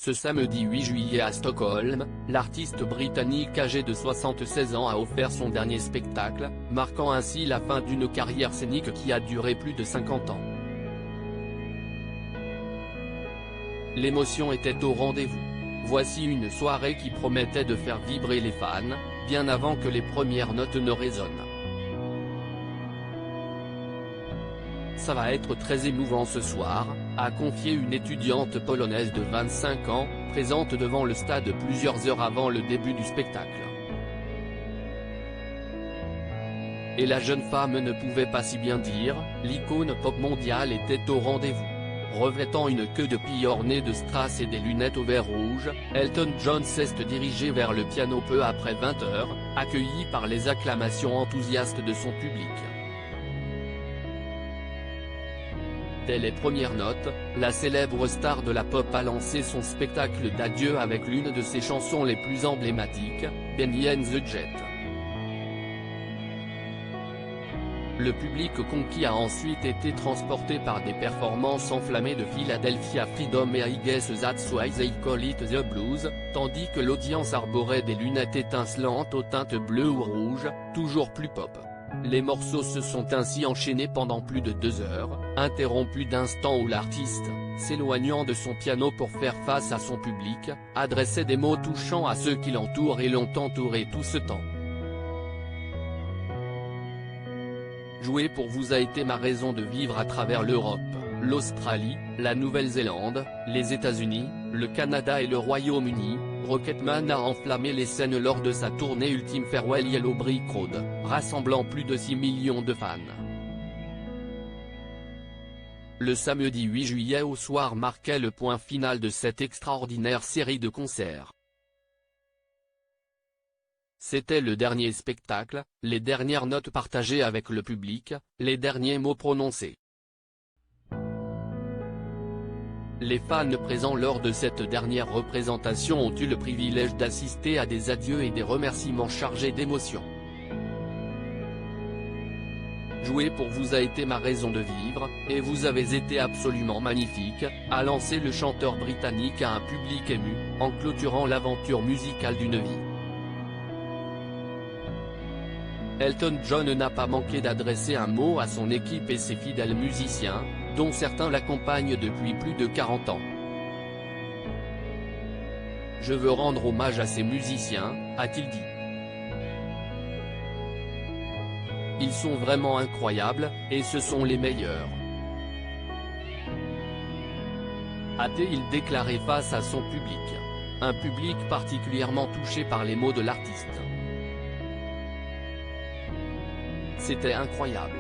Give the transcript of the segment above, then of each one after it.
Ce samedi 8 juillet à Stockholm, l'artiste britannique âgé de 76 ans a offert son dernier spectacle, marquant ainsi la fin d'une carrière scénique qui a duré plus de 50 ans. L'émotion était au rendez-vous. Voici une soirée qui promettait de faire vibrer les fans, bien avant que les premières notes ne résonnent. Ça va être très émouvant ce soir, a confié une étudiante polonaise de 25 ans, présente devant le stade plusieurs heures avant le début du spectacle. Et la jeune femme ne pouvait pas si bien dire, l'icône pop mondiale était au rendez-vous. Revêtant une queue de pie ornée de strass et des lunettes au verre rouge, Elton John s'est dirigé vers le piano peu après 20h, accueilli par les acclamations enthousiastes de son public. Dès les premières notes, la célèbre star de la pop a lancé son spectacle d'adieu avec l'une de ses chansons les plus emblématiques, Benny and the Jet. Le public conquis a ensuite été transporté par des performances enflammées de Philadelphia Freedom et I Guess That's Why They Call It the Blues, tandis que l'audience arborait des lunettes étincelantes aux teintes bleues ou rouges, toujours plus pop. Les morceaux se sont ainsi enchaînés pendant plus de 2 heures, interrompus d'instants où l'artiste, s'éloignant de son piano pour faire face à son public, adressait des mots touchants à ceux qui l'entourent et l'ont entouré tout ce temps. Jouer pour vous a été ma raison de vivre à travers l'Europe, l'Australie, la Nouvelle-Zélande, les États-Unis, le Canada et le Royaume-Uni. Rocketman a enflammé les scènes lors de sa tournée Ultime Farewell Yellow Brick Road, rassemblant plus de 6 millions de fans. Le samedi 8 juillet au soir marquait le point final de cette extraordinaire série de concerts. C'était le dernier spectacle, les dernières notes partagées avec le public, les derniers mots prononcés. Les fans présents lors de cette dernière représentation ont eu le privilège d'assister à des adieux et des remerciements chargés d'émotions. Jouer pour vous a été ma raison de vivre, et vous avez été absolument magnifique, a lancé le chanteur britannique à un public ému, en clôturant l'aventure musicale d'une vie. Elton John n'a pas manqué d'adresser un mot à son équipe et ses fidèles musiciens, dont certains l'accompagnent depuis plus de 40 ans. « Je veux rendre hommage à ces musiciens », a-t-il dit. « Ils sont vraiment incroyables, et ce sont les meilleurs », a-t-il déclaré face à son public. Un public particulièrement touché par les mots de l'artiste. C'était incroyable.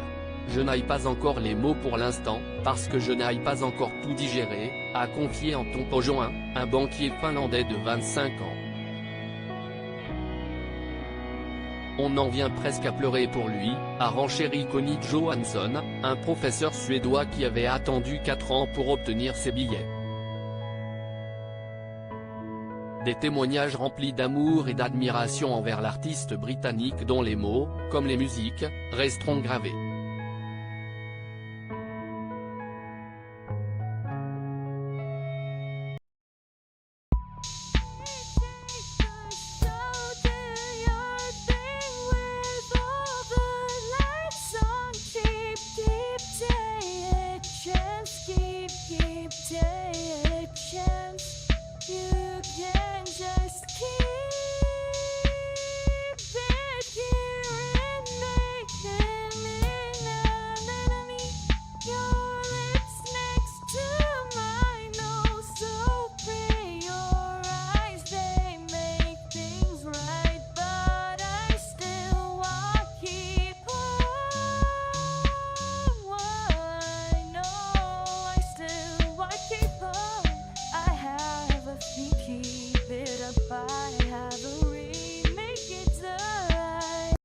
Je n'ai pas encore les mots pour l'instant, parce que je n'ai pas encore tout digéré, a confié Anton Pohjonen, un banquier finlandais de 25 ans. On en vient presque à pleurer pour lui, a renchéri Conny Johansson, un professeur suédois qui avait attendu 4 ans pour obtenir ses billets. Des témoignages remplis d'amour et d'admiration envers l'artiste britannique dont les mots, comme les musiques, resteront gravés.